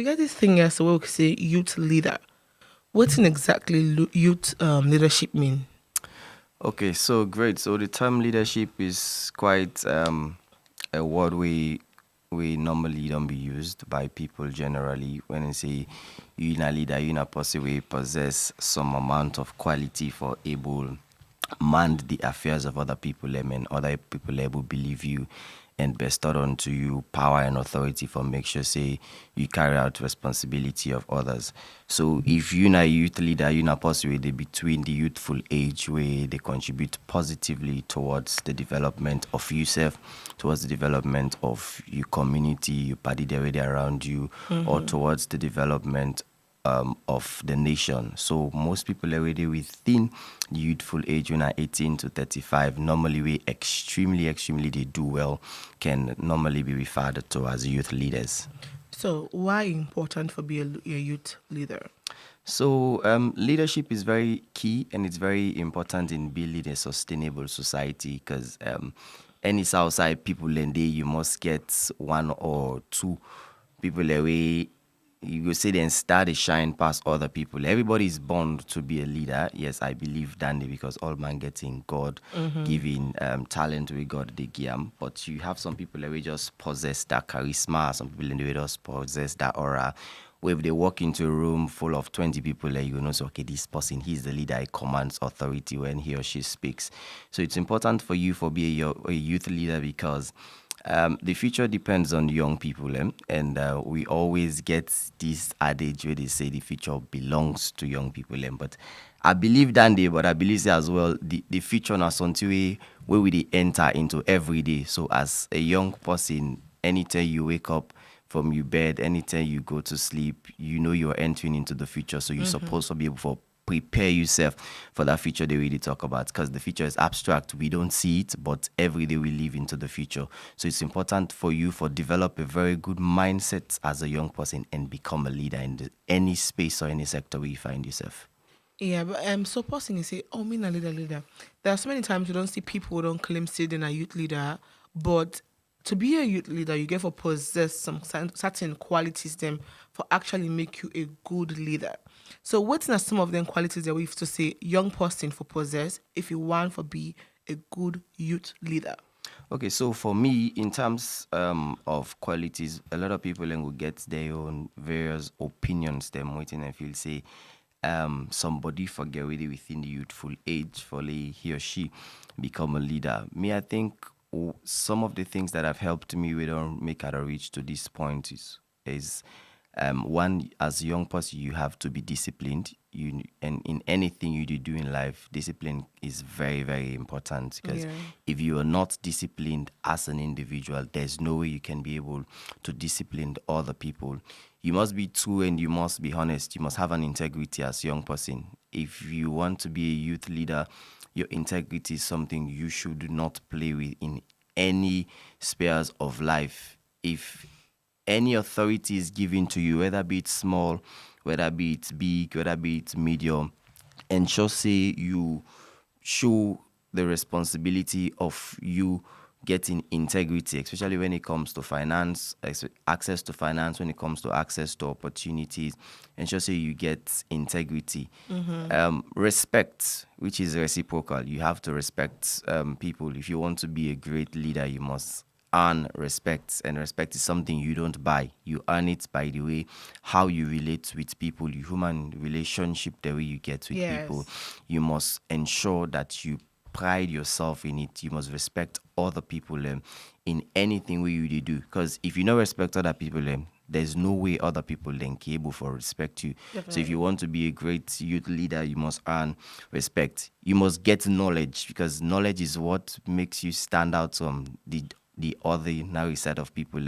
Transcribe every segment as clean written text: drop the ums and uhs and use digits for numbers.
we get this thing here, so we say youth leader. What in exactly youth leadership mean? Okay, so great. So the term leadership is quite a word we normally don't be used by people generally when they say you in a leader, you in a person we possess some amount of quality for able manned the affairs of other people and other people able believe you and bestowed onto you power and authority for make sure say you carry out responsibility of others. So if you're a youth leader, you're not possibly between the youthful age where they contribute positively towards the development of yourself, towards the development of your community, your party the way around you, or towards the development of the nation. So most people already within the youthful age, when are 18 to 35, normally we extremely they do well, can normally be referred to as youth leaders. So why important for being a youth leader? So leadership is very key and it's very important in building a sustainable society because any outside people and day you must get one or two people away. You go say then start to shine past other people. Everybody is born to be a leader. Yes, I believe Dandy because all man getting God giving talent with God they give 'em. But you have some people that will just possess that charisma. Some people in the way just possess that aura. Where if they walk into a room full of 20 people, you know, so okay, this person, he's the leader, he commands authority when he or she speaks. So it's important for you for being a youth leader because the future depends on young people, and we always get this adage where they say the future belongs to young people. But I believe that day, but I believe as well the future now something where we enter into every day. So as a young person, anytime you wake up from your bed, anytime you go to sleep, you know you're entering into the future. So you're supposed to be able to prepare yourself for that future they really talk about because the future is abstract. We don't see it, but every day we live into the future. So it's important for you for develop a very good mindset as a young person and become a leader in any space or any sector where you find yourself. Yeah, but so person you say, oh, me a leader. There are so many times you don't see people who don't claim still in a youth leader, but to be a youth leader, you get to possess some certain qualities them for actually make you a good leader. So what's not some of them qualities that we have to say young person for possess if you want to be a good youth leader? Okay, so for me, in terms of qualities, a lot of people then will get their own various opinions. Them waiting and feel say somebody forget already within the youthful age for he or she become a leader. Me, I think some of the things that have helped me we don't make out a reach to this point is one, as a young person you have to be disciplined. You and in anything you do in life, discipline is very important because Yeah. if you are not disciplined as an individual, there's no way you can be able to discipline other people. You must be true and you must be honest. You must have an integrity as a young person. If you want to be a youth leader, your integrity is something you should not play with in any spheres of life. If any authority is given to you, whether be it small, whether be it big, whether be it medium, ensure say you show the responsibility of you getting integrity, especially when it comes to finance, access to finance, when it comes to access to opportunities, ensure say you get integrity. Respect, which is reciprocal. You have to respect people. If you want to be a great leader, you must earn respect, and respect is something you don't buy. You earn it by the way how you relate with people, your human relationship, the way you get with people. Yes. You must ensure that you pride yourself in it. You must respect other people in anything where you do, because if you don't respect other people there's no way other people then capable for respect you. So if you Definitely. want to be a great youth leader, you must earn respect. You must get knowledge, because knowledge is what makes you stand out from the ordinary set of people.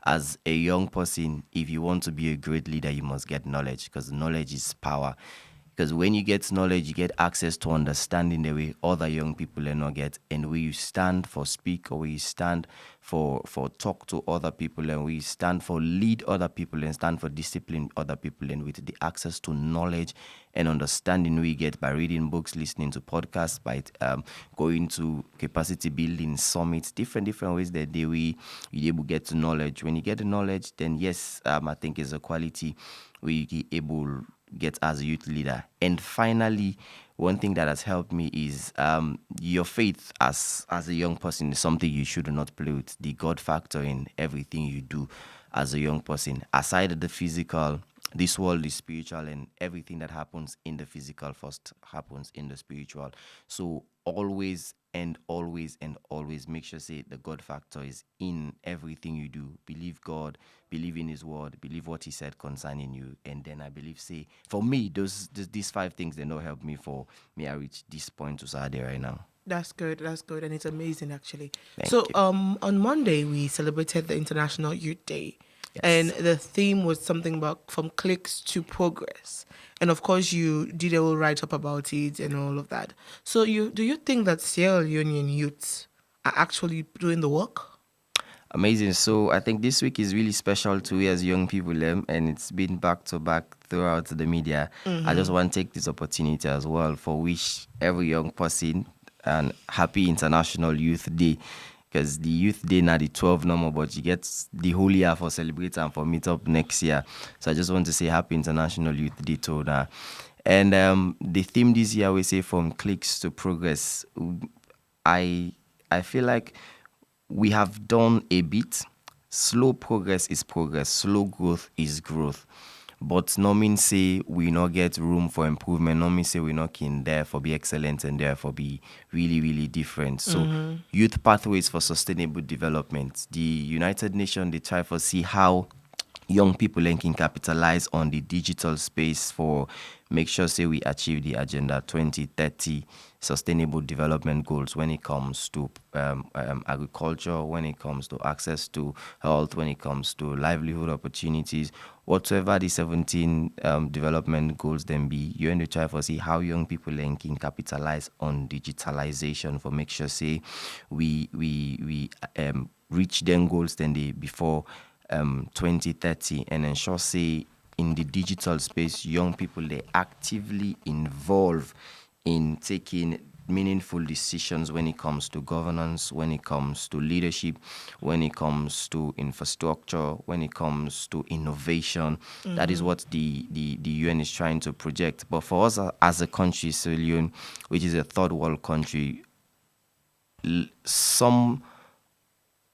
As a young person, if you want to be a great leader, you must get knowledge, because knowledge is power. Because when you get knowledge, you get access to understanding the way other young people are not get, and where you stand for speak, or where you stand for talk to other people, and where you stand for lead other people and stand for discipline other people, and with the access to knowledge and understanding we get by reading books, listening to podcasts, by going to capacity building summits, different ways that you able to get to knowledge. When you get the knowledge, then yes, I think it's a quality where you able get as a youth leader. And finally, one thing that has helped me is your faith as a young person is something you should not play with. The God factor in everything you do as a young person, aside of the physical, this world is spiritual, and everything that happens in the physical first happens in the spiritual. So always make sure say the God factor is in everything you do. Believe God, believe in His word, believe what He said concerning you, and then I believe say for me these 5 things they not help me for me I reach this point to Saturday right now. That's good, and it's amazing actually. Thank So you. on Monday we celebrated the International Youth Day. Yes. And the theme was something about from clicks to progress. And of course you did a whole write-up about it and all of that. So do you think that Sierra Leonean youths are actually doing the work? Amazing. So I think this week is really special to we as young people, and it's been back to back throughout the media. I just want to take this opportunity as well for wish every young person an happy International Youth Day. Because the Youth Day now the 12 number, but you get the whole year for celebrate and for meet up next year. So I just want to say happy International Youth Day to that. And the theme this year we say from clicks to progress. I feel like we have done a bit. Slow progress is progress. Slow growth is growth. But no mean say we not get room for improvement. No mean say we not in there for be excellent and there for be really different. So youth pathways for sustainable development. The United Nations they try for see how young people can capitalize on the digital space for make sure say we achieve the Agenda 2030 sustainable development goals when it comes to agriculture, when it comes to access to health, when it comes to livelihood opportunities, whatsoever the 17 development goals then be. You want to try for see how young people can capitalize on digitalization for make sure say we reach them goals then they before 2030, and ensure say in the digital space young people they actively involve in taking meaningful decisions when it comes to governance, when it comes to leadership, when it comes to infrastructure, when it comes to innovation. That is what the UN is trying to project. But for us as a country, Sierra Leone, which is a third world country, some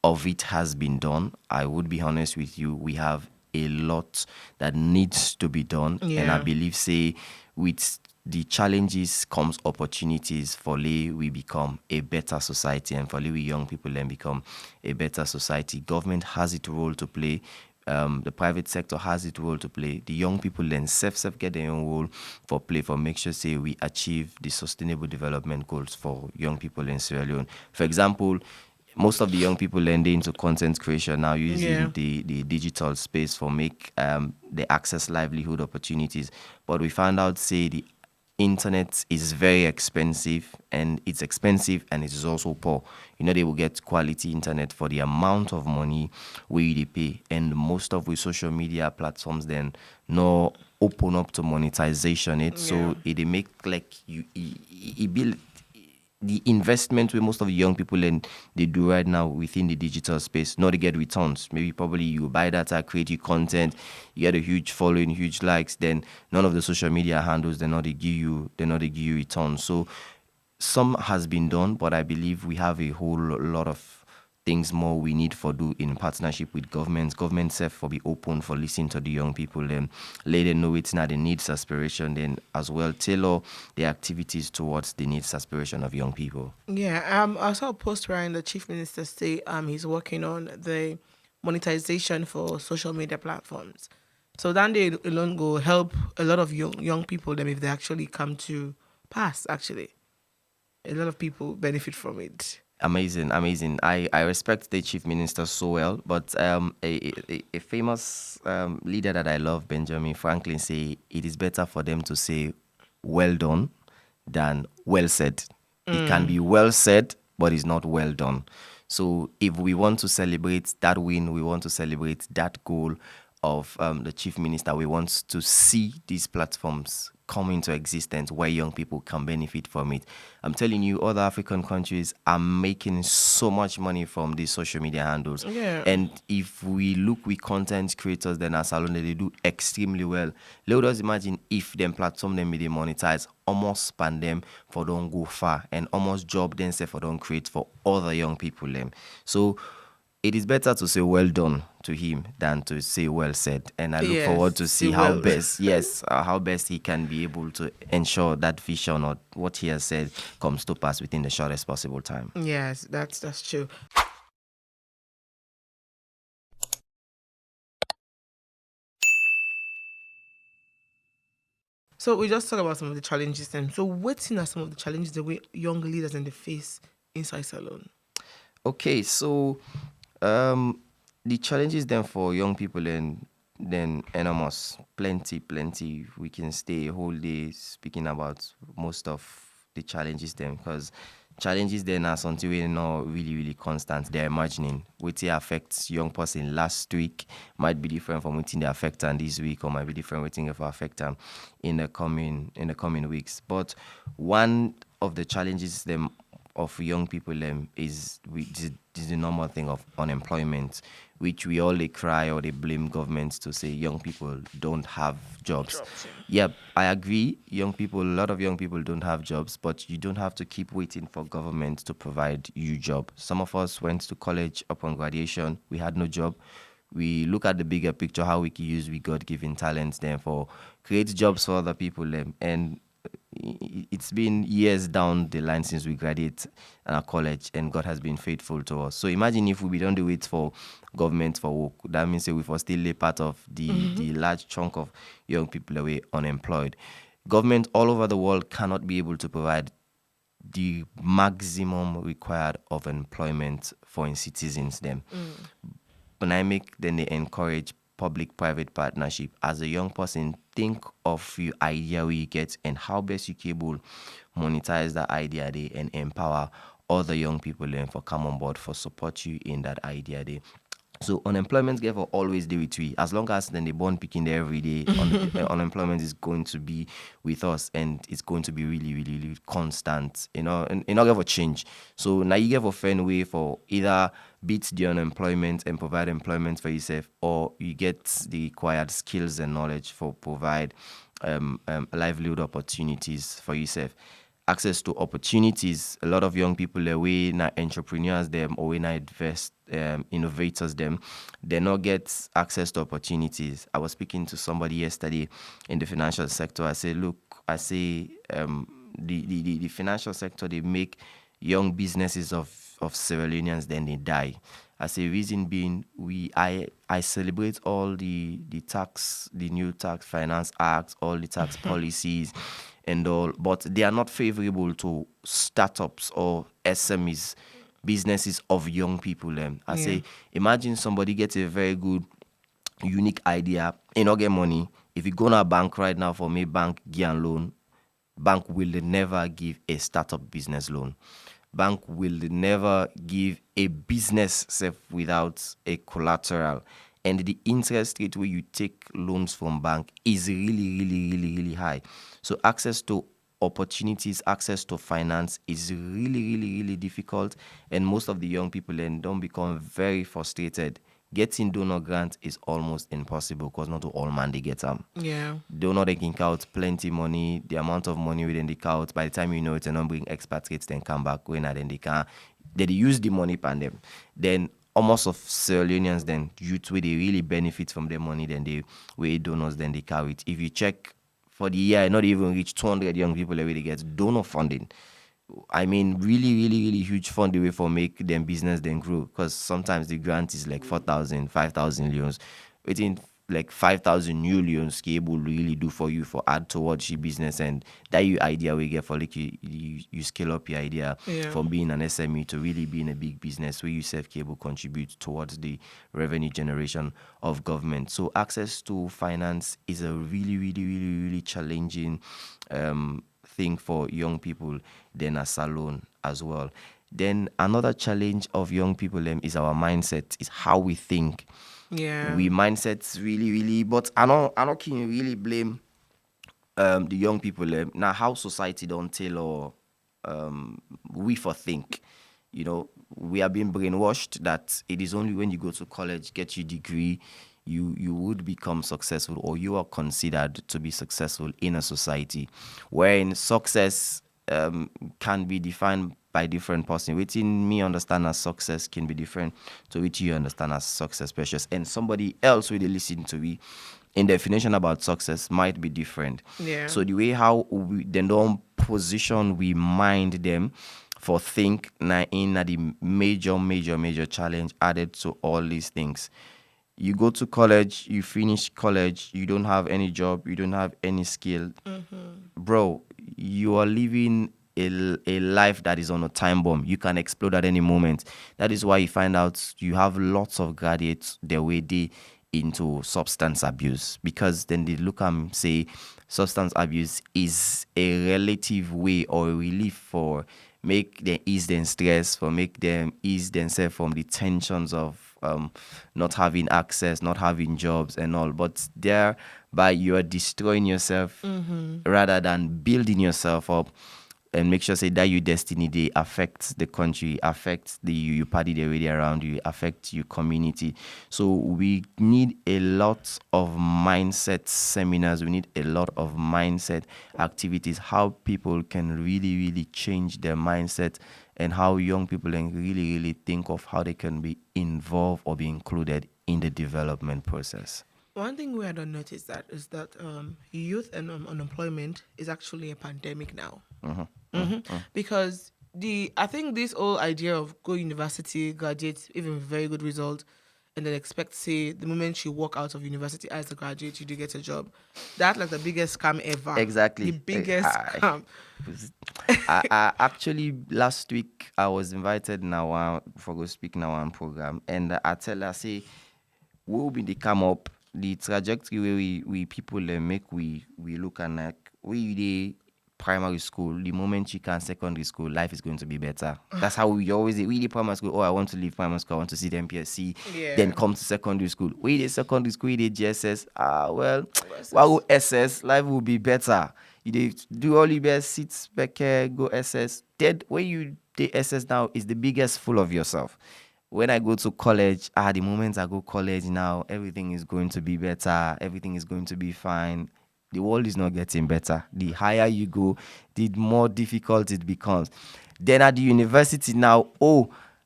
of it has been done. I would be honest with you, we have a lot that needs to be done. And I believe say with the challenges comes opportunities for we become a better society, and for we young people then become a better society. Government has its role to play. The private sector has its role to play. The young people then self get their own role for play for make sure say we achieve the sustainable development goals for young people in Sierra Leone. For example, most of the young people lend into content creation now using the digital space for make they access livelihood opportunities. But we found out say the internet is very expensive, and it's expensive and it is also poor. You know, they will get quality internet for the amount of money they pay, and most of the social media platforms then no open up to monetization so it make like it build the investment with most of the young people and they do right now within the digital space, not to get returns. Maybe probably you buy data, create your content, you get a huge following, huge likes, then none of the social media handles, they're not to give you returns. So some has been done, but I believe we have a whole lot of things more we need for do in partnership with governments. Government self for be open for listening to the young people and let them know it's not the needs aspiration, then as well tailor the activities towards the needs aspiration of young people. I saw a post wherein the chief minister say he's working on the monetization for social media platforms. So then they alone go help a lot of young people them if they actually come to pass. Actually, a lot of people benefit from it. Amazing. I respect the chief minister so well, but a famous leader that I love, Benjamin Franklin, say it is better for them to say well done than well said. It can be well said, but it's not well done. So if we want to celebrate that win, we want to celebrate that goal of the chief minister, we want to see these platforms come into existence where young people can benefit from it. I'm telling you, other African countries are making so much money from these social media handles. Yeah. And if we look with content creators, then as alone, they do extremely well. Let us imagine if them platform them they monetize, almost span them for don't go far, and almost job themselves for don't create for other young people them. So it is better to say well done to him than to say well said. And I look forward to see how best, how best he can be able to ensure that vision or what he has said comes to pass within the shortest possible time. Yes, that's true. So we just talked about some of the challenges then. So what are some of the challenges the way young leaders and they face inside salon? Okay, so the challenges then for young people and then enormous, plenty. We can stay a whole day speaking about most of the challenges then, because challenges then are something we're not really constant. They're imagining what it affects young person last week might be different from what they affect them this week, or might be different what it affect them in the coming weeks. But one of the challenges them of young people is the normal thing of unemployment, which we all they cry or they blame governments to say young people don't have jobs. Yep, I agree. A lot of young people don't have jobs, but you don't have to keep waiting for government to provide you job. Some of us went to college upon graduation. We had no job. We look at the bigger picture, how we can use we God-given talents then for create jobs for other people and it's been years down the line since we graduate college, and God has been faithful to us. So imagine if we don't do it for government for work, that means we for still a part of the large chunk of young people away unemployed. Government all over the world cannot be able to provide the maximum required of employment for its citizens them. Dynamic, then they encourage public-private partnership. As a young person, think of your idea where you get and how best you can able monetize that idea there and empower other young people then for come on board for support you in that idea there. So unemployment get for always day with we. As long as then they born picking there every day, unemployment is going to be with us, and it's going to be really constant. And not ever change. So now you get a fair way for either beat the unemployment and provide employment for yourself, or you get the required skills and knowledge for provide livelihood opportunities for yourself. Access to opportunities. A lot of young people are way not entrepreneurs them or way not innovators them. They not get access to opportunities. I was speaking to somebody yesterday in the financial sector. I say, look, the financial sector, they make young businesses of Sierra Leoneans, then they die. I say reason being I celebrate all the new tax finance acts, all the tax policies and all, but they are not favorable to startups or SMEs, businesses of young people. I say, imagine somebody gets a very good, unique idea, and not get money. If you go to a bank right now for me, bank give a loan, bank will never give a startup business loan. Bank will never give a business safe without a collateral. And the interest rate where you take loans from bank is really high. So access to opportunities, access to finance is really difficult. And most of the young people then don't become very frustrated. Getting donor grant is almost impossible because not all man they get them. Yeah. Donor they can count plenty money, the amount of money within the count. By the time you know it's a number bring expatriates then come back when then they can they use the money pan them. Then almost of Sierra Leoneans then youth where they really benefit from their money, then they where donors then they carry it. If you check for the year, not even reach 200 young people every day get donor funding. I mean, really huge fund the way for make them business then grow, because sometimes the grant is like 4,000, 5,000 euros. Within like 5,000 new loans will really do for you for add towards your business, and that you idea we get for like you scale up your idea from being an SME to really being a big business where you self cable contribute towards the revenue generation of government. So access to finance is a really challenging thing for young people, then as alone as well. Then another challenge of young people is our mindset, is how we think. We mindsets really, but I can really blame the young people now how society don't tell or we for think. We are being brainwashed that it is only when you go to college, get your degree, you would become successful, or you are considered to be successful in a society, wherein success can be defined by different person. Within me understand as success can be different to which you understand as success precious, and somebody else really listen to me in definition about success might be different. So the way how we then don't position we mind them for think na in the major challenge added to all these things. You go to college, you finish college, you don't have any job, you don't have any skill. Bro, you are living a life that is on a time bomb. You can explode at any moment. That is why you find out you have lots of graduates their way they into substance abuse, because then they look and say substance abuse is a relative way or a relief for make them ease their stress, for make them ease themselves from the tensions of not having access, not having jobs and all. But thereby you are destroying yourself rather than building yourself up, and make sure say that your destiny they affect the country, affect the you party the area around you, affect your community. So we need a lot of mindset seminars, we need a lot of mindset activities, how people can really change their mindset, and how young people can really think of how they can be involved or be included in the development process. One thing we don't notice that is that youth and unemployment is actually a pandemic now. Because I think this whole idea of go university, graduate, even with very good result, and then expect, say, the moment you walk out of university as a graduate, you do get a job. That's like the biggest scam ever. Exactly. The biggest scam. I actually last week I was invited now for go speak now on program, and I tell her say we will be the come up the trajectory where we people make we look and like we the primary school, the moment you can secondary school, life is going to be better. That's how we always we the primary school. Oh, I want to leave primary school, I want to see the MPSC, then come to secondary school. We the secondary school, we the GSS. Well, while go SS, life will be better. You dey do all the best, sit back, go SS. Then when you the SS now is the biggest fool of yourself. When I go to college, the moment I go college now, everything is going to be better. Everything is going to be fine. The world is not getting better. The higher you go, the more difficult it becomes. Then at the university now,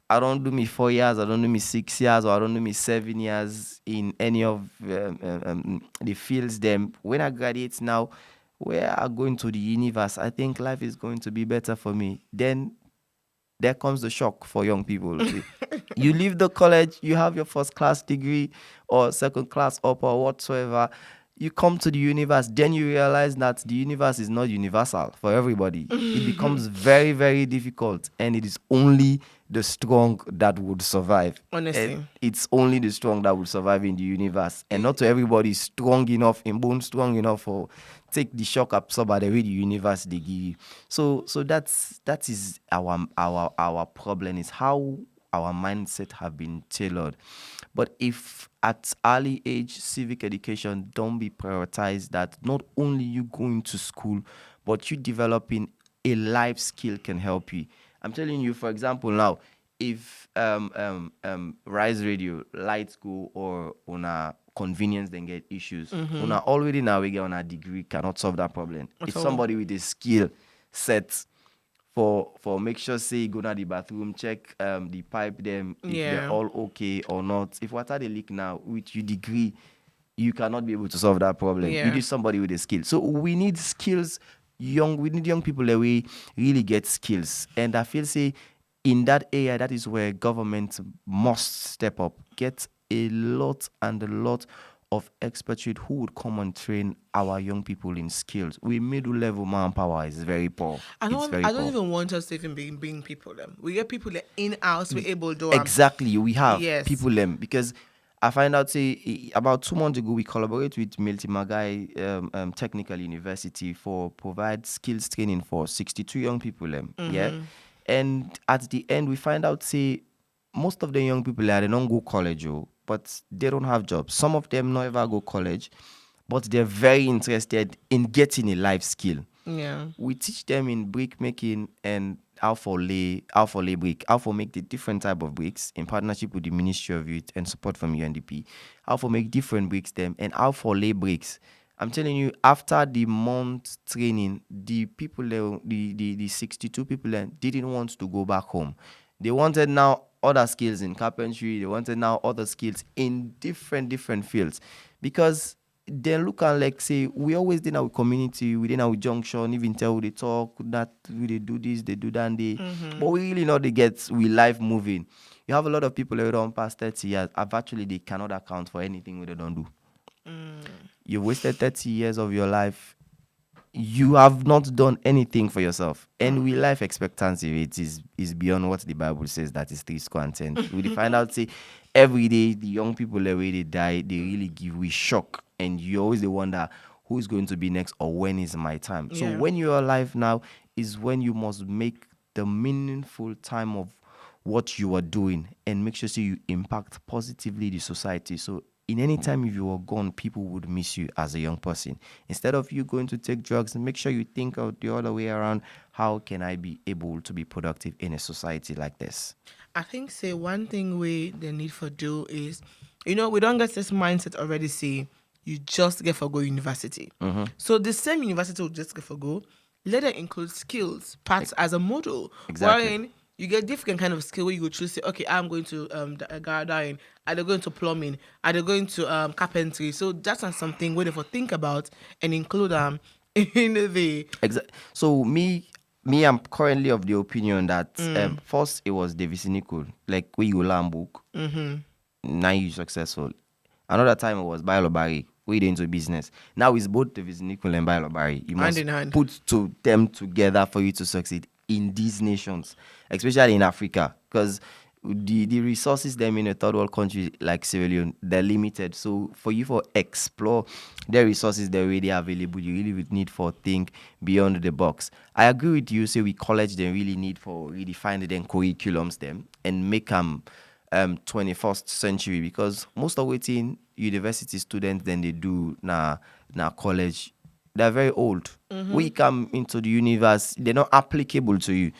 I don't do me 4 years, I don't do me 6 years, or I don't do me 7 years in any of the fields. Then when I graduate now, where I go into the universe, I think life is going to be better for me. Then there comes the shock for young people. You leave the college, you have your first class degree or second class up or whatsoever. You come to the universe, then you realize that the universe is not universal for everybody. It becomes very, very difficult, and it is only the strong that would survive. Honestly. And it's only the strong that will survive in the universe. And not to everybody is strong enough, in bone strong enough for take the shock absorber the way the universe they give you. So that is our problem, is how our mindset have been tailored. But if at early age civic education don't be prioritized, that not only you going to school, but you developing a life skill can help you. I'm telling you, for example, now, if Rise Radio, lights go or on a convenience then get issues, on a already now we get on a degree cannot solve that problem. If somebody with a skill set for make sure say go to the bathroom, check the pipe them if they're all okay or not. If water they leak now with your degree, you cannot be able to solve that problem. You need somebody with a skill. So we need skills. We need young people that we really get skills. And I feel say in that area, that is where government must step up, get a lot and a lot of expatriate who would come and train our young people in skills. We middle level manpower is very poor. It's very I don't poor. even want us to even bring people them. We get people that in house we able to do Exactly, we have yes. people because I find out say about 2 months ago we collaborate with Milty Magai Technical University for provide skills training for 62 young people yeah, and at the end we find out say most of the young people they don't go college but they don't have jobs. Some of them never go college, but they're very interested in getting a life skill. Yeah. We teach them in brick making and how for lay brick, how for make the different type of bricks in partnership with the Ministry of Youth and support from UNDP, how for make different bricks them and how for lay bricks. I'm telling you, after the month training, the people the 62 people didn't want to go back home. They wanted now other skills in carpentry, they wanted now other skills in different fields, because they look and like say we always in our community, within our junction, even tell they talk that they do this, they do that, and they but we really know they get we life moving. You have a lot of people who don't pass 30 years, actually they cannot account for anything they don't do. You've wasted 30 years of your life. You have not done anything for yourself. And with life expectancy rate is beyond what the Bible says, that is 3 square and 10. We find out say every day the young people the way they die, they really give we shock. And you always wonder who is going to be next or when is my time. Yeah. So when you're alive now is when you must make the meaningful time of what you are doing and make sure so you impact positively the society. So in any time if you are gone, people would miss you as a young person. Instead of you going to take drugs, make sure you think out the other way around. How can I be able to be productive in a society like this? I think say one thing we the need for do is, we don't get this mindset already say you just get for go university. So the same university will just get for go. Let it include skills parts as a model. Exactly. Wherein you get different kind of skill where you go choose say, okay, I'm going to gardening, are they going to plumbing, are they going to carpentry? So that's not something where they for think about and include in the So me, I'm currently of the opinion that first it was the Vicinical, like where you learn book. Now you successful. Another time it was Biolobari, way into business. Now it's both the Vicinical and Biolobari. You must in hand. put them together for you to succeed in these nations, especially in Africa, because the resources them in a third world country like Sierra Leone, they're limited. So for you to explore the resources that are already available, you really would need for think beyond the box. I agree with you. Say we college they really need for redefine them curriculums them and make them 21st century, because most of waiting university students then they do na college, they're very old. We come into the universe, they're not applicable to you.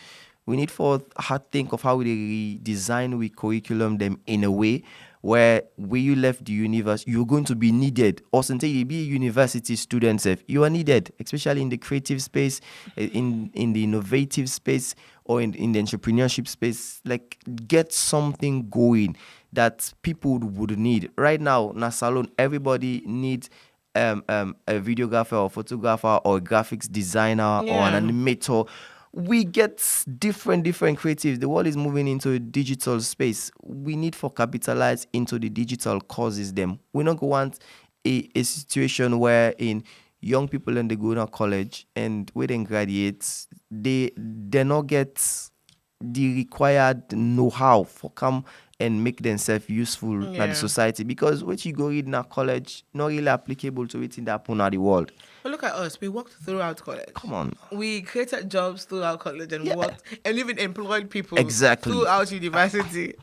We need for think of how we design we curriculum them in a way where you left the universe, you're going to be needed. Or since you be a university student, you are needed, especially in the creative space, in the innovative space, or in the entrepreneurship space. Like, get something going that people would need. Right now, in a salon, everybody needs a videographer or photographer or a graphics designer or an animator. We get different creatives. The world is moving into a digital space. We need for capitalize into the digital causes them. We not want a situation where in young people and they go to college and when they graduate, they not get the required know-how for come and make themselves useful to the society, because what you go read in a college not really applicable to it in that point of the world. But look at us, we worked throughout college. Come on. We created jobs throughout college and worked and even employed people Exactly. throughout university.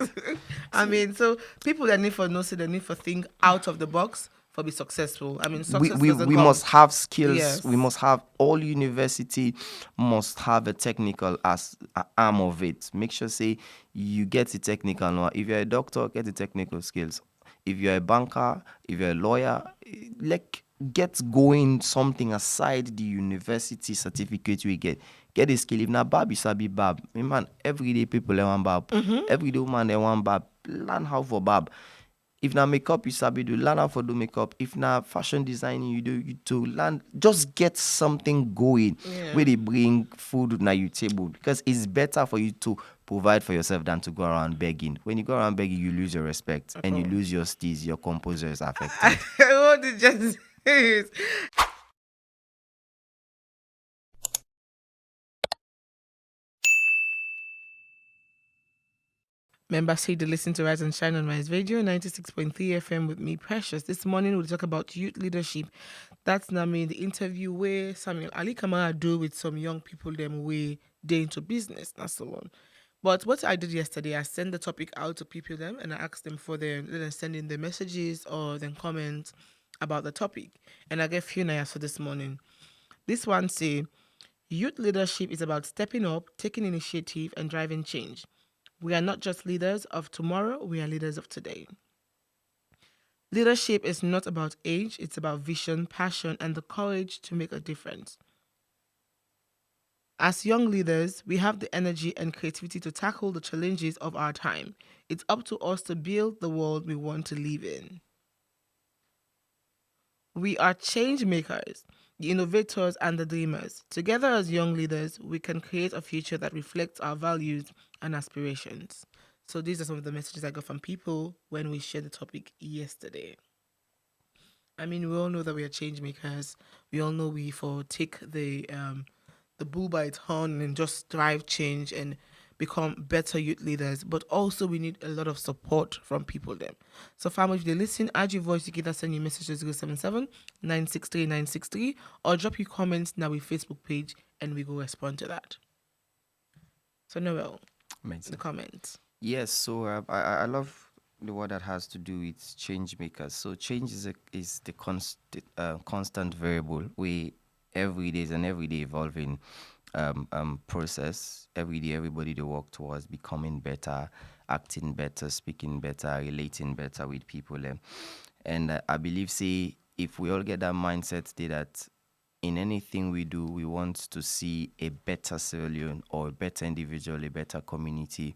I mean, so people that need for know, so they need for think out of the box for be successful. I mean, success we doesn't come. must have skills. Yes. We must have, all university must have a technical as arm of it. Make sure say you get the technical know. If you're a doctor, get the technical skills. If you're a banker, if you're a lawyer, like get going something aside the university certificate we get a skill. If not bab, you sabi bab. Man, everyday people they want bab. Everyday woman they want bab. Learn how for bab. If na makeup you sabi do, learn how to do makeup. If na fashion designing you do, to learn. Just get something going where they bring food na your table, because it's better for you to provide for yourself than to go around begging. When you go around begging, you lose your respect and you lose your steez, your composure is affected. What did you say? Member say to listen to Rise and Shine on Rise Radio 96.3 FM with me, Precious. This morning we'll talk about youth leadership. That's now me the interview where Samuel Ali Kamara do with some young people them way they into business. That's the one. But what I did yesterday, I sent the topic out to people them and I asked them for their let them send in their messages or then comments about the topic. And I get few names for this morning. This one say youth leadership is about stepping up, taking initiative, and driving change. We are not just leaders of tomorrow, we are leaders of today. Leadership is not about age, it's about vision, passion, and the courage to make a difference. As young leaders, we have the energy and creativity to tackle the challenges of our time. It's up to us to build the world we want to live in. We are change makers, the innovators and the dreamers. Together as young leaders, we can create a future that reflects our values and aspirations. So these are some of the messages I got from people when we shared the topic yesterday. I mean, we all know that we are change makers. We all know we for take the bull by its horn and just drive change and become better youth leaders. But also we need a lot of support from people then. So family, if they listen, add your voice, you can either send your message to 077 963 963 or drop your comments now with Facebook page and we go respond to that. So Noel, the comments. Yes, so I love the word that has to do with change makers. So change is the constant variable. We every day is an everyday evolving process. Every day, everybody they work towards becoming better, acting better, speaking better, relating better with people. And I believe, say, if we all get that mindset today that in anything we do, we want to see a better civilian or a better individual, a better community,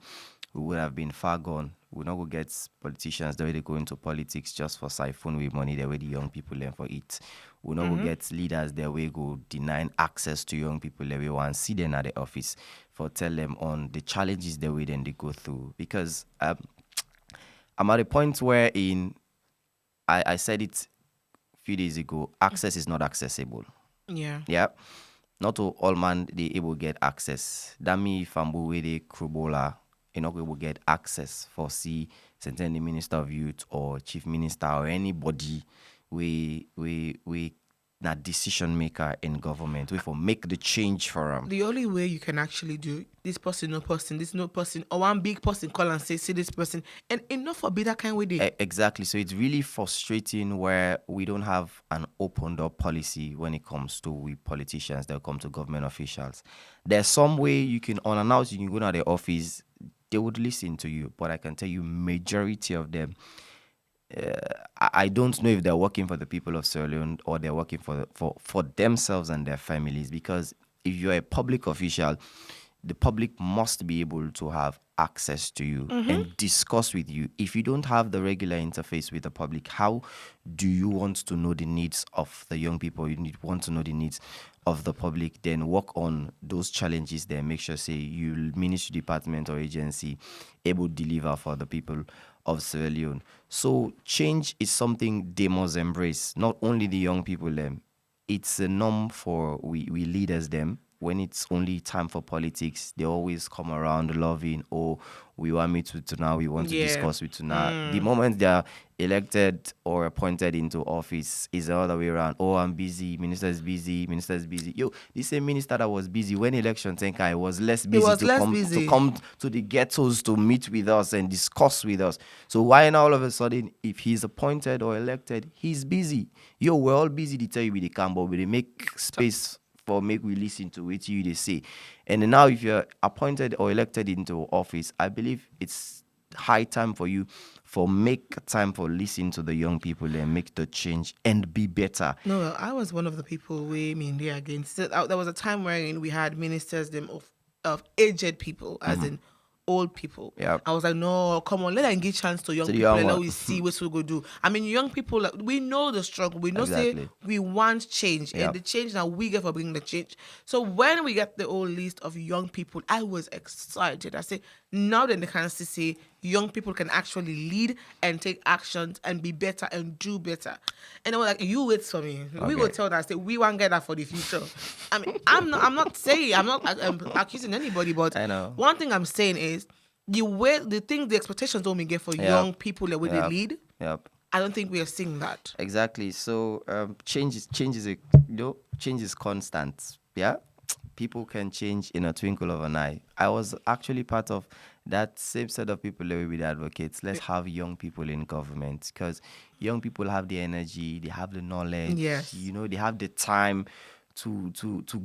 we would have been far gone. We're not going to get politicians the way they go into politics just for siphon with money, the way the young people learn for it. We're not going to get leaders the way go denying access to young people the way want see them at the office for tell them on the challenges the way then they go through. Because I'm at a point where I said it a few days ago, access is not accessible. Yeah. Yeah. Not to all man they able get access. That me fambu where they krubola not able get access for see certain the minister of youth or chief minister or anybody we not decision maker in government we for make the change for them. The only way you can actually do this person, no person, this no person, or one big person call and say, see this person, and enough for be that kind of way. Exactly. So it's really frustrating where we don't have an open door policy when it comes to we politicians that come to government officials. There's some way you can unannounced, you can go to the office, they would listen to you, but I can tell you majority of them I don't know if they're working for the people of Sierra Leone or they're working for themselves and their families, because if you're a public official, the public must be able to have access to you and discuss with you. If you don't have the regular interface with the public, how do you want to know the needs of the young people? You want to know the needs of the public, then work on those challenges there. Make sure, say, you ministry department or agency able to deliver for the people of Sierra Leone. So change is something they must embrace, not only the young people them. It's a norm for we leaders them. When it's only time for politics, they always come around loving, oh, we want me to now, we want to discuss with you now. The moment they are elected or appointed into office is the other way around. Oh, I'm busy, minister is busy. Yo, this same minister that was busy when election I was less busy to come to the ghettos to meet with us and discuss with us. So why now all of a sudden, if he's appointed or elected, he's busy? Yo, we're all busy to tell you we can, but we make space for make we listen to what you they say. And now if you're appointed or elected into office, I believe it's high time for you for make time for listen to the young people and make the change and be better. No, I was one of the people way mean they against it. There was a time wherein we had ministers them of aged people, as in old people. Yep. I was like, no, come on, let them give chance to young To the people young and let one. we see what we go do. I mean, young people, like, we know the struggle. We know say Exactly. we want change, Yep. and the change now we get for bringing the change. So when we get the whole list of young people, I was excited. I said, now then they can see young people can actually lead and take actions and be better and do better. And I was like, you wait for me. We will Okay. tell that, say, we want to get that for the future. I mean, I'm not saying, I'm not accusing anybody, but I know. one thing I'm saying is the expectations don't we get for Yep. young people that they Yep. lead. Yep. I don't think we are seeing that. Exactly. So change is constant. Yeah, people can change in a twinkle of an eye. I was actually part of that same set of people that will be the advocates. Let's have young people in government, because young people have the energy, they have the knowledge. Yes. They have the time to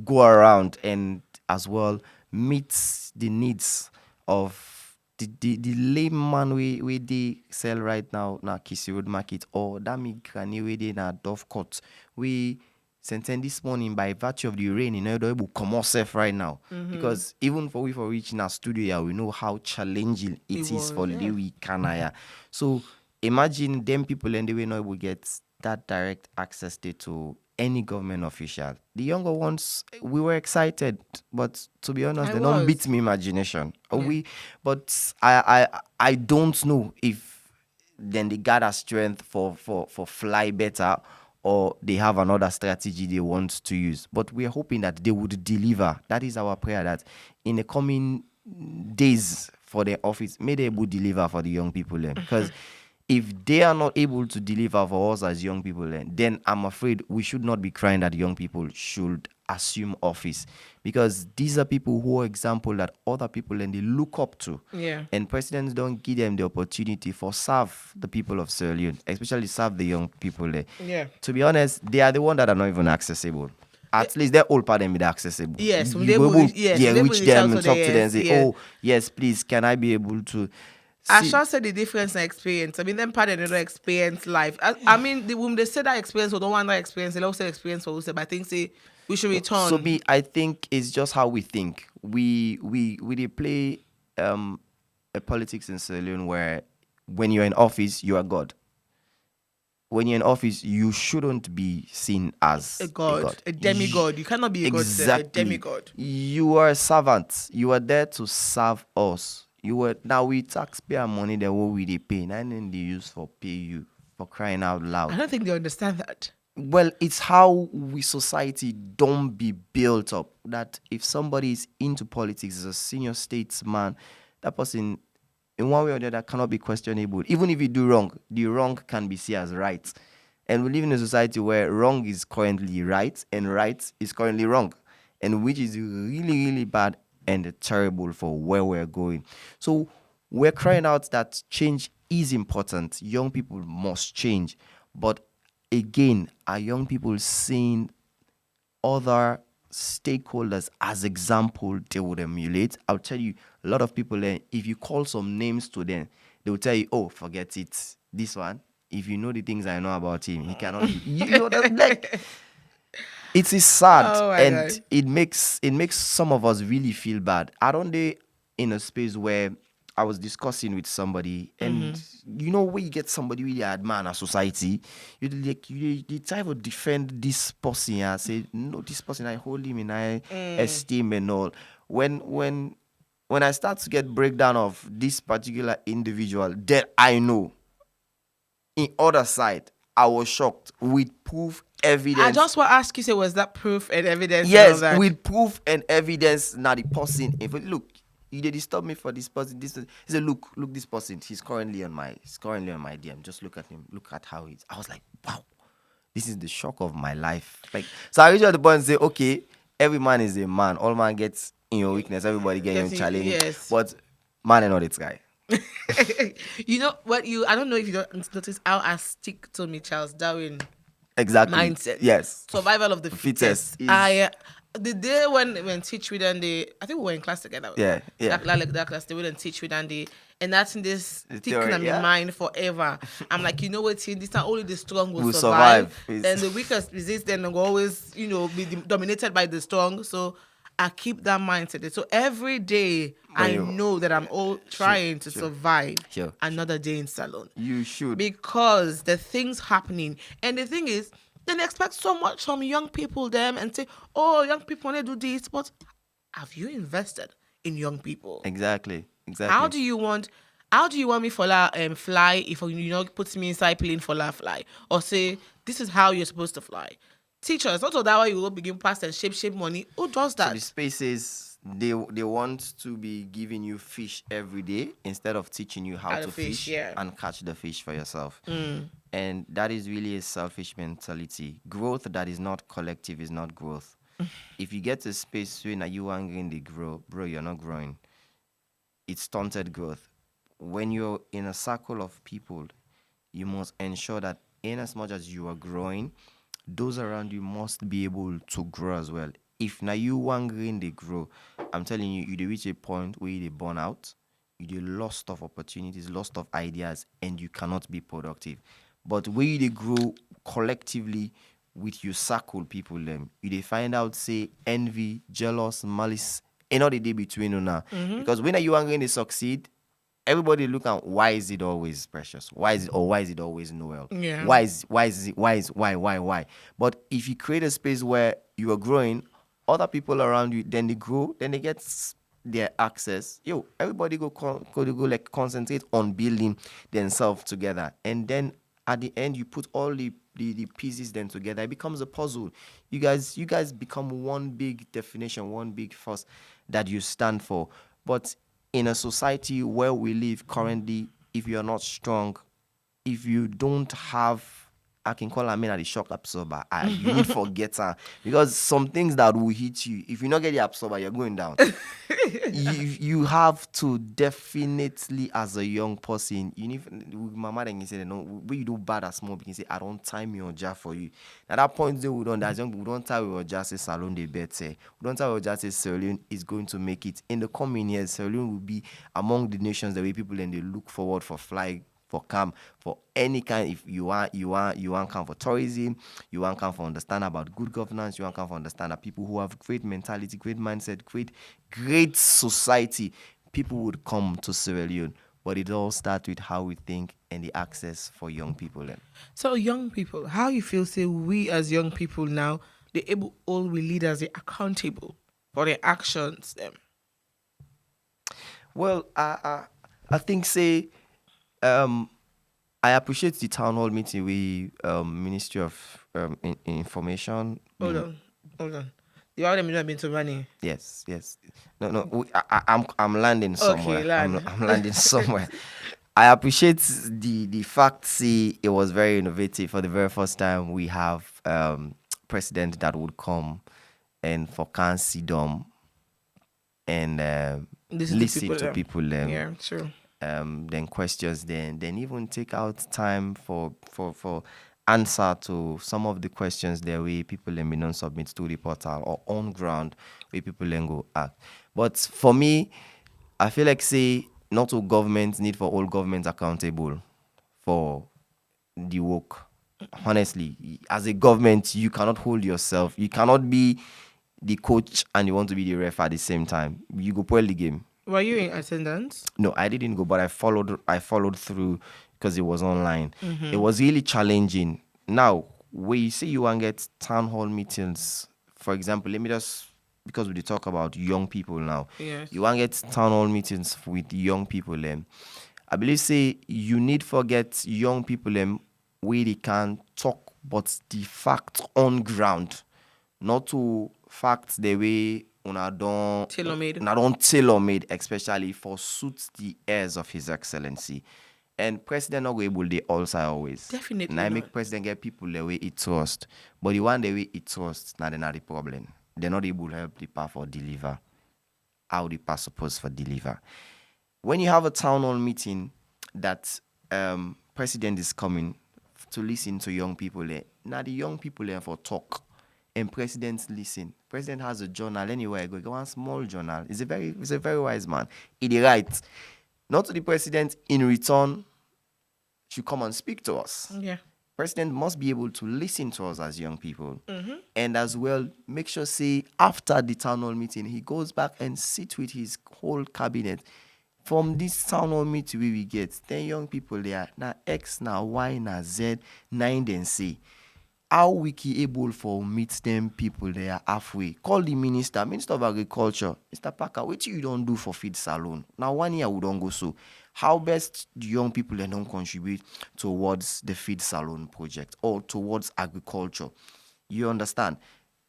go around and as well meet the needs of the layman we they sell right now na Kisi Road Market, or that me granny we they na Dove Court. We sent this morning by virtue of the rain, they're able to come out safe right now. Because even for reaching our studio here, we know how challenging it is was, for yeah. Lewi Kanaya. So imagine them people and they will not able to get that direct access to any government official. The younger ones, we were excited, but to be honest, they don't beat me imagination. Yeah. But I don't know if then they gather strength for fly better, or they have another strategy they want to use. But we are hoping that they would deliver. That is our prayer, that in the coming days for the office, may they able deliver for the young people then. Because if they are not able to deliver for us as young people, then I'm afraid we should not be crying that young people should assume office, because these are people who are example that other people and they look up to. Yeah. And presidents don't give them the opportunity for serve the people of Sierra Leone, especially serve the young people there. Yeah. To be honest, they are the ones that are not even accessible. At least they're all part of them be accessible. Yes, you they will will- yes, they will reach reach them out and to talk them, to them and say, yes, yeah. oh yes, please, can I be able to I see- shall say the difference in experience. I mean, them part of another experience life. I mean, when they say that experience or don't want that experience, they also experience for us. But I think say we should return. So I think it's just how we think. We they play a politics in Sierra Leone where when you're in office, you are God. When you're in office, you shouldn't be seen as a god, a demigod. You cannot be a god, sir, a demigod. You are a servant. You are there to serve us. Now we taxpayer money that what we they pay, and then they use for pay you, for crying out loud. I don't think they understand that. Well, it's how we society don't be built up, that if somebody is into politics as a senior statesman, that person in one way or the other cannot be questionable. Even if you do wrong, the wrong can be seen as right. And we live in a society where wrong is currently right and right is currently wrong, and which is really, really bad and terrible for where we're going. So we're crying out that change is important. Young people must change. But again, are young people seeing other stakeholders as example they would emulate? I'll tell you, a lot of people, if you call some names to them, they will tell you, oh, forget it. This one, if you know the things I know about him, he cannot be. That's like, it is sad, Oh my and God. it makes some of us really feel bad. I don't they in a space where I was discussing with somebody, and when you get somebody really admire in a society, you try to defend this person and say, no, this person, I hold him in high esteem and all. When I start to get breakdown of this particular individual that I know, in other side, I was shocked with proof, evidence. I just want to ask you, say, was that proof and evidence? Yes, and all that? with proof and evidence. Now the person, if look, you did disturb me for this person. He said, look, this person. He's currently on my DM. Just look at him. Look at how he's. I was like, wow, this is the shock of my life. Like, so I reached out the point and say, okay, every man is a man. All man gets in your weakness. Everybody gets in your challenge. Yes. But man is not this guy. You know what? I don't know if you don't notice how I stick to me Charles Darwin Exactly. mindset. Yes. Survival of the fittest. is- The day when teach with and I think we were in class together. Yeah. That class they wouldn't teach with and that's in this The sticking theory, in my yeah. mind forever. I'm like, you know what? This time only the strong will Will survive. survive. Then the weakest resist. Then will always be dominated by the strong. So I keep that mindset there. So every day When I you- know that I'm all trying to sure, survive sure. another day in salon. You should. Because the things happening. And the thing is, then they expect so much from young people them and say, oh, young people want to do this, but have you invested in young people? Exactly. How do you want me for fly if put me inside plane for fly or say this is how you're supposed to fly? Teach us. Not so that way you will begin past and shape money. Who does So the that? spaces they want to be giving you fish every day instead of teaching you how How to to fish, fish yeah. and catch the fish for yourself. And that is really a selfish mentality. Growth that is not collective is not growth. If you get to a space where now you angry they grow, bro, you're not growing. It's stunted growth. When you're in a circle of people, you must ensure that in as much as you are growing, those around you must be able to grow as well. If now you wangering they grow, I'm telling you, you reach a point where they burn out, you lost of opportunities, lost of ideas, and you cannot be productive. But where they grow collectively with your circle people them, you they find out say envy, jealous, malice, and all the day between you now. Because when are you wangering they succeed, everybody look at why is it always Precious? Why is it always Noel? Yeah. Why? But if you create a space where you are growing, other people around you, then they grow, then they get their access. Everybody go like concentrate on building themselves together, and then at the end you put all the pieces then together. It becomes a puzzle. You guys become one big definition, one big force that you stand for. But in a society where we live currently, if you are not strong, if you don't have, I can call her the shock absorber. You need forget her, because some things that will hit you, if you not get the absorber, you're going down. you have to definitely, as a young person, you need. My mother can say, no, when you do bad as small, you can say, I don't time your jar for you. At that point, we don't. As young, we don't tell your jar say salon de bet say. We don't tell your jar say Sierra is going to make it in the coming years. Sierra Leone will be among the nations the way people and they look forward for fly, for camp, for any kind. If you want come for tourism, you want come for understand about good governance, you want come for understand that people who have great mentality, great mindset, great society, people would come to Sierra Leone. But it all starts with how we think and the access for young people then. So young people, how you feel say we as young people now, they able all we leaders are accountable for their actions them. Well, I think say I appreciate the town hall meeting with Ministry of Information. Hold on. You already have been to money. Yes. No. I'm landing somewhere. Okay, land. I'm landing somewhere. I appreciate the fact. See, it was very innovative. For the very first time, we have president that would come and for can see them and listen to people. Yeah, true. Then questions. Then even take out time for answer to some of the questions there where people let me not submit to the portal or on ground where people then go act. But for me, I feel like say not all governments need for all governments accountable for the work. Honestly, as a government, you cannot hold yourself. You cannot be the coach and you want to be the ref at the same time. You go play the game. Were you in attendance? No, I didn't go, but I followed through because it was online. It was really challenging. Now, when you say you want to get town hall meetings, for example, let me just, because we talk about young people now. Yes. You want to get town hall meetings with young people. I believe say you need to get young people where they can talk, but the facts on ground, not to facts the way una don tailor-made, especially for suit the heirs of His Excellency. And president not go able they also always. Definitely Now not. make president get people the way it trust. But the one the way it trust, now they're not the problem. They're not able to help the path for deliver. How the path supposed for deliver. When you have a town hall meeting that president is coming to listen to young people there, now the young people there for talk. And president listen. President has a journal anywhere. Go one small journal. He's a very wise man. He writes, not to the president in return should come and speak to us. Yeah. president must be able to listen to us as young people, and as well make sure say after the town hall meeting he goes back and sit with his whole cabinet. From this town hall meeting we get 10 young people there, now X, now Y, now Z, 9 then C. How we be able for meet them people there halfway? Call the minister of agriculture, Mr. Parker, what you don't do for feed salon? Now 1 year we don't go so. How best the young people they don't contribute towards the feed salon project or towards agriculture? You understand?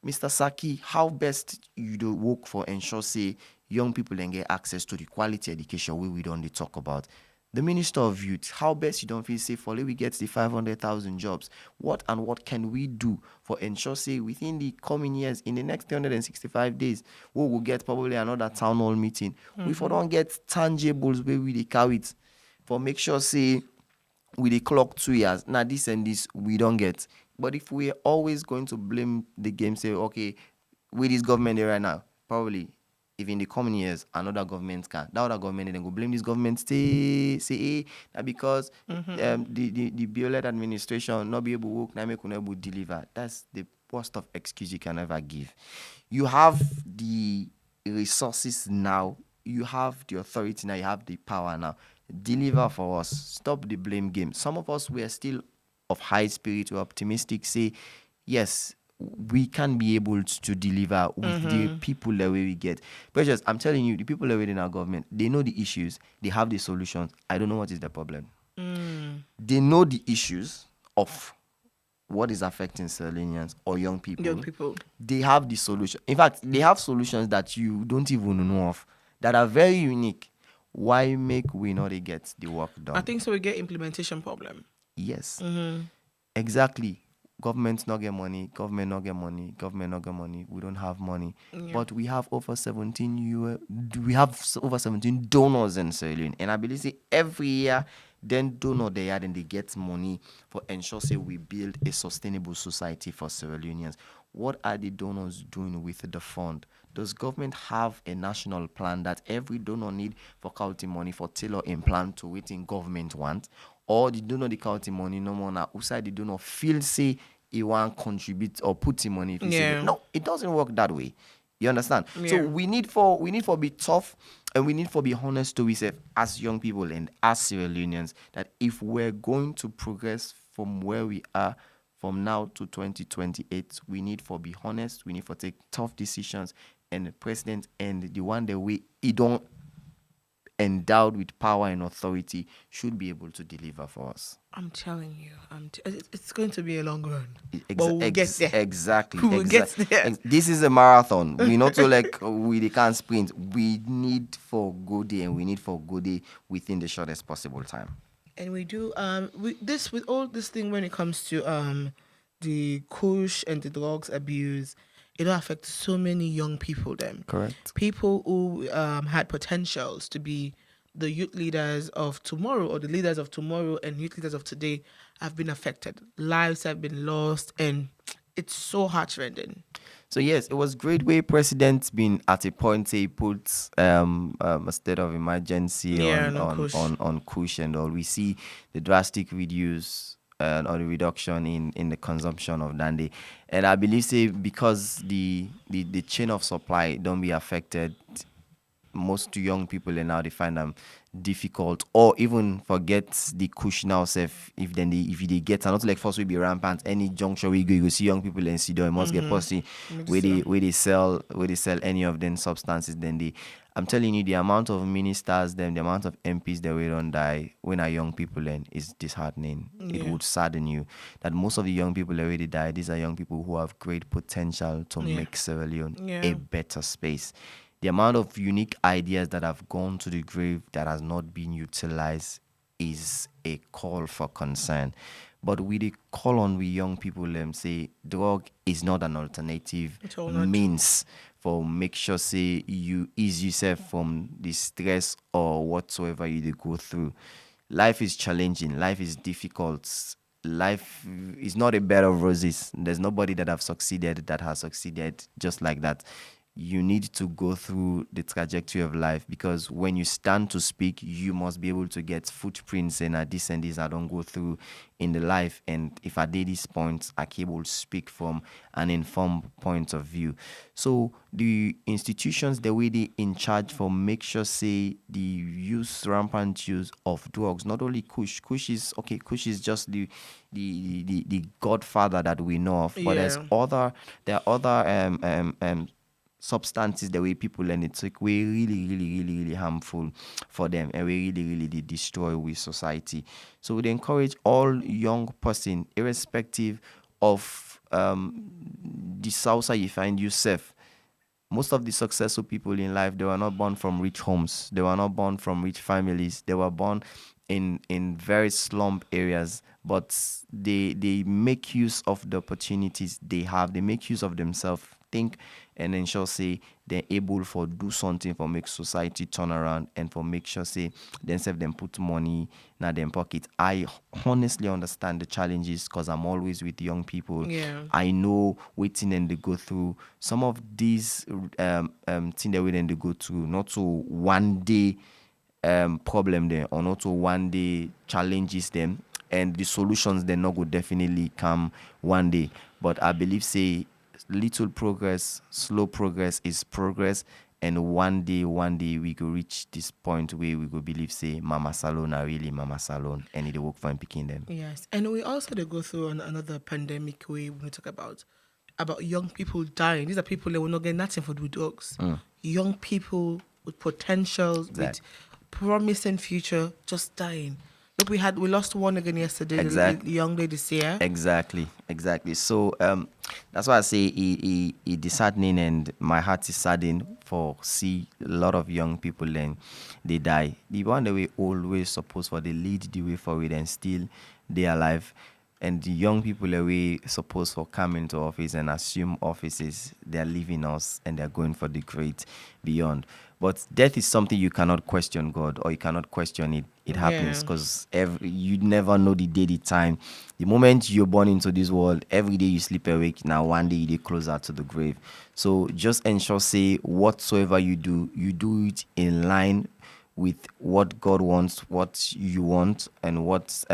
Mr. Saki, how best you do work for ensure say young people then get access to the quality education we don't talk about? The Minister of Youth, how best you don't feel safe for we get the 500,000 jobs? What can we do for ensure say within the coming years, in the next 365 days, we will get probably another town hall meeting. We for don't get tangibles where we carry it for make sure say with the clock 2 years. Now this and this we don't get. But if we're always going to blame the game, say okay, with this government there right now, probably if in the coming years another government can, that other government then go blame this government, say that because the BLED administration not be able to work, not make able to deliver. That's the worst of excuse you can ever give. You have the resources now, you have the authority now, you have the power now. Deliver for us. Stop the blame game. Some of us, we are still of high spirit, we're optimistic, say yes, we can be able to deliver with the people that we get. Precious, I'm telling you, the people that are in our government, they know the issues, they have the solutions. I don't know what is the problem. They know the issues of what is affecting Sierra Leoneans or young people. They have the solution. In fact, they have solutions that you don't even know of that are very unique. Why make we not get the work done? I think so. We get implementation problem. Yes, exactly. Government not get money, government not get money. We don't have money, but we have over 17 donors in Sierra Leone, and I believe say every year, then donor they are, then they get money for ensure say we build a sustainable society for Sierra Leoneans. What are the donors doing with the fund? Does government have a national plan that every donor need for county money for tailor implant to what in government want? Or the donor the county money no more now outside the donor feel say he want contribute or put in money if he say no, it doesn't work that way. You understand? So we need for be tough and we need for be honest to ourselves as young people and as Sierra Leoneans that if we're going to progress from where we are from now to 2028, we need for be honest, we need for take tough decisions, and the president and the one that we don't endowed with power and authority should be able to deliver for us. I'm telling you, it's going to be a long run. But we'll get there. Exactly. We'll get there. This is a marathon. We not so like we can't sprint. We need for go day and we need for go day within the shortest possible time. And we do with all this thing when it comes to the KUSH and the drugs abuse. It affects so many young people then. Correct. People who had potentials to be the youth leaders of tomorrow or the leaders of tomorrow and youth leaders of today have been affected. Lives have been lost and it's so heartrending. So yes, it was great way President's been at a point he put a state of emergency on KUSH and all. We see the drastic reduce or the reduction in the consumption of dandy, and I believe say because the chain of supply don't be affected, most young people and now they find them difficult or even forget the KUSH now self if they get not like first will be rampant any juncture we go you go see young people and see them must get pussy where they sell any of them substances. Then I'm telling you the amount of ministers the amount of MPs that we don't die when are young people and is disheartening. It would sadden you that most of the young people that already died, these are young people who have great potential to make Sierra Leone a better space. The amount of unique ideas that have gone to the grave that has not been utilized is a call for concern. But we the call on we young people say drug is not an alternative means for make sure say you ease yourself from the stress or whatsoever you go through. Life is challenging, life is difficult. Life is not a bed of roses. There's nobody that has succeeded just like that. you need to go through the trajectory of life, because when you stand to speak, you must be able to get footprints and this I don't go through in the life. And if I did these points, I can able to speak from an informed point of view. So the institutions, the way they in charge for make sure say the use rampant use of drugs, not only KUSH is just the godfather that we know of, but Yeah. there are other substances, the way people learn it, so we really harmful for them, and we really destroy with society. So we encourage all young person, irrespective of the salsa you find yourself. Most of the successful people in life, they were not born from rich homes, they were not born from rich families, they were born in very slum areas, but they make use of the opportunities they have, they make use of themselves, think, and ensure say they're able for do something for make society turn around, and for make sure say themselves them put money in their pocket. I honestly understand the challenges, because I'm always with young people. Yeah. I know waiting and they go through some of these things that we then they go through, not to one day problem there, or not to one day challenges them, and the solutions they not go definitely come one day. But I believe say little progress, slow progress is progress, and one day we could reach this point where we could believe say mama salon are really mama salon, and it work fine picking them. Yes, and we also they go through another pandemic way when we talk about young people dying. These are people that will not get nothing for the dogs. Young people with potentials, Exact. with promising future, just dying. Look, we lost one again yesterday. Exactly. The young lady this year. Exactly. So that's why I say it disheartening, and my heart is saddened for see a lot of young people then they die. The one that we always supposed for they lead the way forward, and still they alive. And the young people that we supposed for come into office and assume offices, they're leaving us and they're going for the great beyond. But death is something you cannot question God, or you cannot question it. It happens, Yeah. because you never know the day, the time. The moment you're born into this world, every day you sleep awake. Now one day you get closer to the grave. So just ensure say whatsoever you do it in line with what God wants, what you want, and what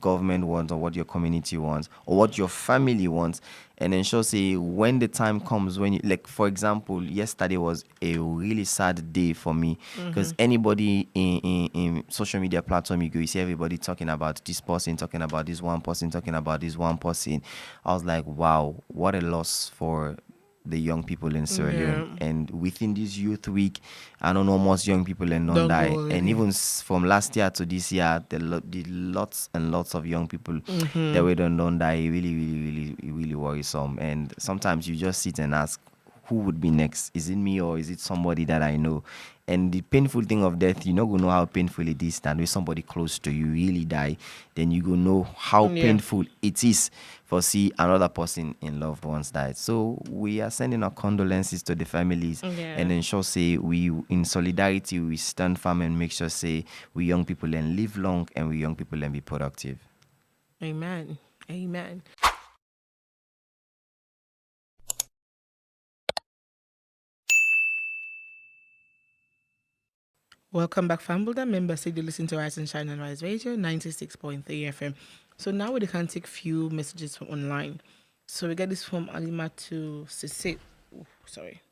government wants, or what your community wants, or what your family wants. And ensure say when the time comes, when you, like for example, yesterday was a really sad day for me, because anybody in social media platform you go, you see everybody talking about this person, talking about this one person, talking about this one person. I was like, wow, what a loss for the young people in Sierra Leone. Yeah. And within this youth week, I don't know, most young people and don't Don't die. go And already. even from last year to this year, the lots and lots of young people that we don't die. It really worrisome. And sometimes you just sit and ask, who would be next? Is it me, or is it somebody that I know? And the painful thing of death, you're not going to know how painful it is. And when somebody close to you really die, then you go know how Yeah. painful it is for see another person in loved ones died. So we are sending our condolences to the families, Yeah. and ensure say we in solidarity we stand firm and make sure say we young people and live long, and we young people and be productive. Amen. Amen. Welcome back, Fambuilder members. Say you listen to Rise and Shine on Rise Radio 96.3 FM. So now we can take few messages from online. So we get this from Alima to Sise. Sorry.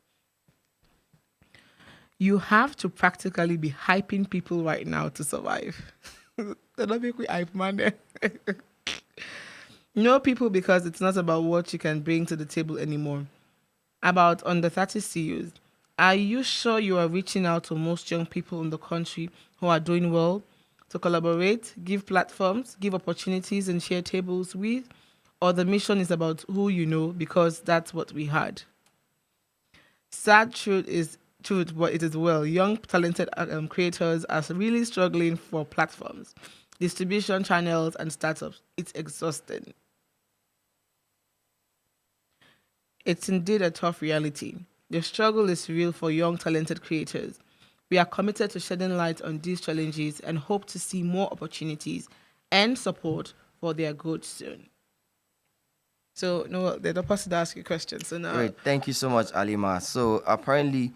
You have to practically be hyping people right now to survive. Don't make me hype, man. Know people because it's not about what you can bring to the table anymore. About under 30 CEOs. Are you sure you are reaching out to most young people in the country who are doing well to collaborate, give platforms, give opportunities, and share tables with? Or the mission is about who you know because that's what we had? Sad truth is truth, but it is well. Young, talented creators are really struggling for platforms, distribution channels, and startups. It's exhausting. It's indeed a tough reality. The struggle is real for young, talented creators. We are committed to shedding light on these challenges and hope to see more opportunities and support for their good soon. So no, they're not supposed to ask you questions. So now, Great. Thank you so much, Alima. So apparently,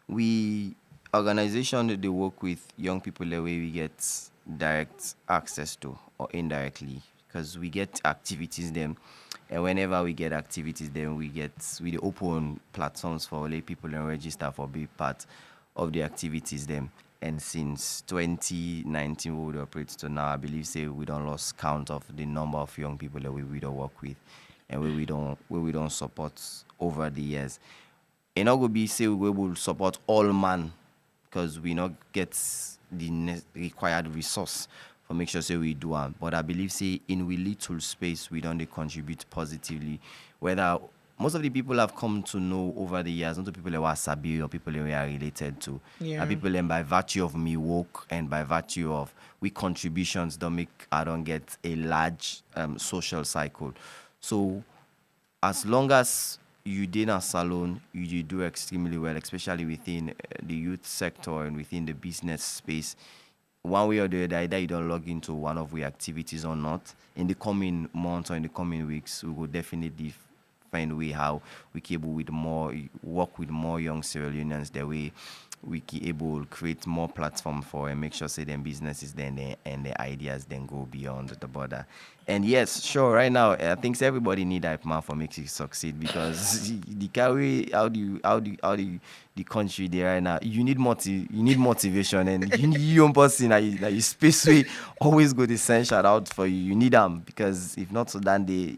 we organization that they work with young people the way we get direct access to or indirectly because we get activities them, and whenever we get activities then we dey open platforms for lay people and register for be part of the activities them. And since 2019 we would operate to now, I believe say we don't lost count of the number of young people that we don't work with and where we don't support over the years. And not go be say we will support all man because we not get the required resource for make sure say we do am. But I believe say in we little space we don't dey contribute positively. Whether most of the people have come to know over the years, not the people that were sabi or people that we are related to. Yeah. And people then by virtue of me work and by virtue of we contributions don't make I don't get a large social cycle. So as long as you did a salon, you do extremely well, especially within the youth sector and within the business space. One way or the other, either you don't log into one of the activities or not. In the coming months or in the coming weeks, we will definitely find a way how we can able with more work with more young Sierra Leoneans. That way, we can able create more platform for and make sure say them businesses then and the ideas then go beyond the border. And yes, sure. Right now, I think everybody need that man for make it succeed because the carry how do you the country there right now. You need motivation and you need your own person that you space way always go to send shout out for you. You need them because if not so then they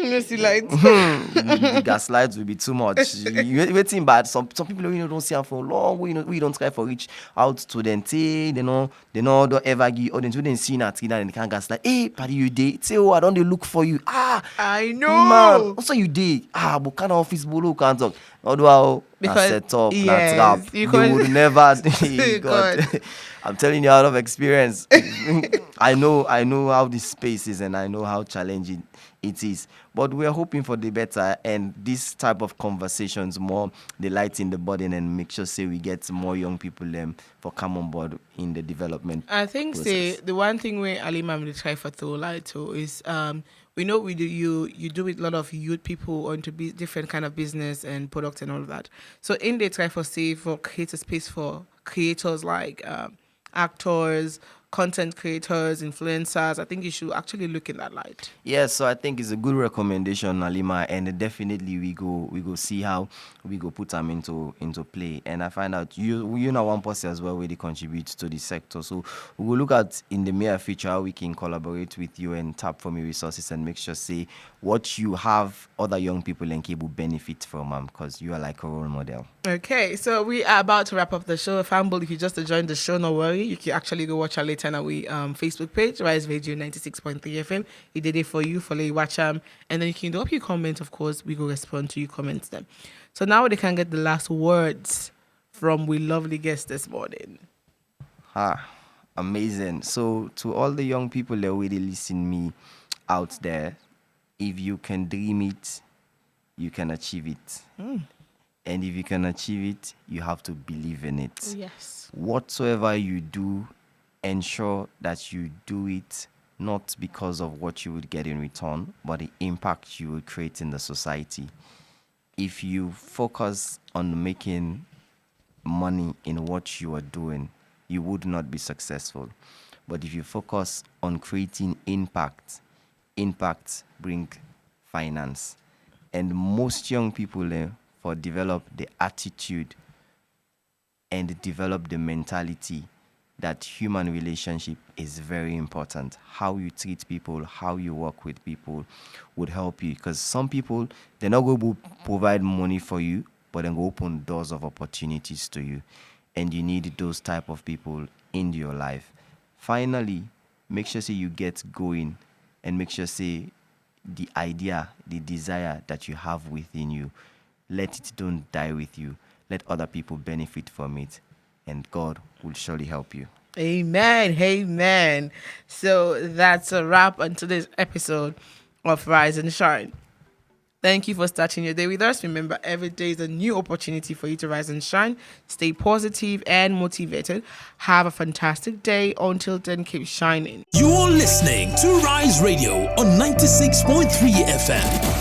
Mercy lights. the gaslights will be too much. You waiting bad. Some people don't see them for long. We don't try for reach out to them. Say they know don't ever give or they didn't see nothing and they can't gaslight. Hey, party you did. Say oh I don't they look for you. I know. Man, also you did. But kind of office bolo can't talk. Although Because- set up, yes, that's rap. you They could- would never. God. God. I'm telling you out of experience. I know how this space is and I know how challenging it is. But we're hoping for the better and this type of conversations more the light in the burden and make sure say we get more young people for come on board in the development. I think say process. the one thing where Ali Mam will try for to light to is we know we do you do with a lot of youth people onto different kind of business and products and all of that. So in they try for say for create a space for creators like actors, content creators, influencers. I think you should actually look in that light. Yes, so I think it's a good recommendation, Alima, and definitely we go see how we go put them into play. And I find out you know one person as well where they contribute to the sector. So we will look at in the near future how we can collaborate with you and tap from your resources and make sure say what you have other young people and cable benefit from because you are like a role model. Okay, so we are about to wrap up the show. Famble, if you just joined the show, no worry. You can actually go watch our later on our Facebook page, Rise Radio 96.3 FM. We did it for you, follow you, watch and then you can drop your comment, of course. We will respond to your comments then. So now they can get the last words from we lovely guest this morning. Amazing. So to all the young people that already listen me out there, if you can dream it, you can achieve it. And if you can achieve it, you have to believe in it. Yes. Whatsoever you do, ensure that you do it not because of what you would get in return, but the impact you will create in the society. If you focus on making money in what you are doing, you would not be successful. But if you focus on creating impact bring finance. And most young people for develop the attitude and develop the mentality that human relationship is very important. How you treat people, how you work with people would help you. Because some people, they're not going to provide money for you, but then go open doors of opportunities to you. And you need those type of people in your life. Finally, make sure say you get going and make sure say the idea, the desire that you have within you, let it don't die with you. Let other people benefit from it, and God will surely help you. Amen. So that's a wrap on today's episode of Rise and Shine. Thank you for starting your day with us. Remember, every day is a new opportunity for you to rise and shine. Stay positive and motivated. Have a fantastic day. Until then, keep shining. You're listening to Rise Radio on 96.3 FM.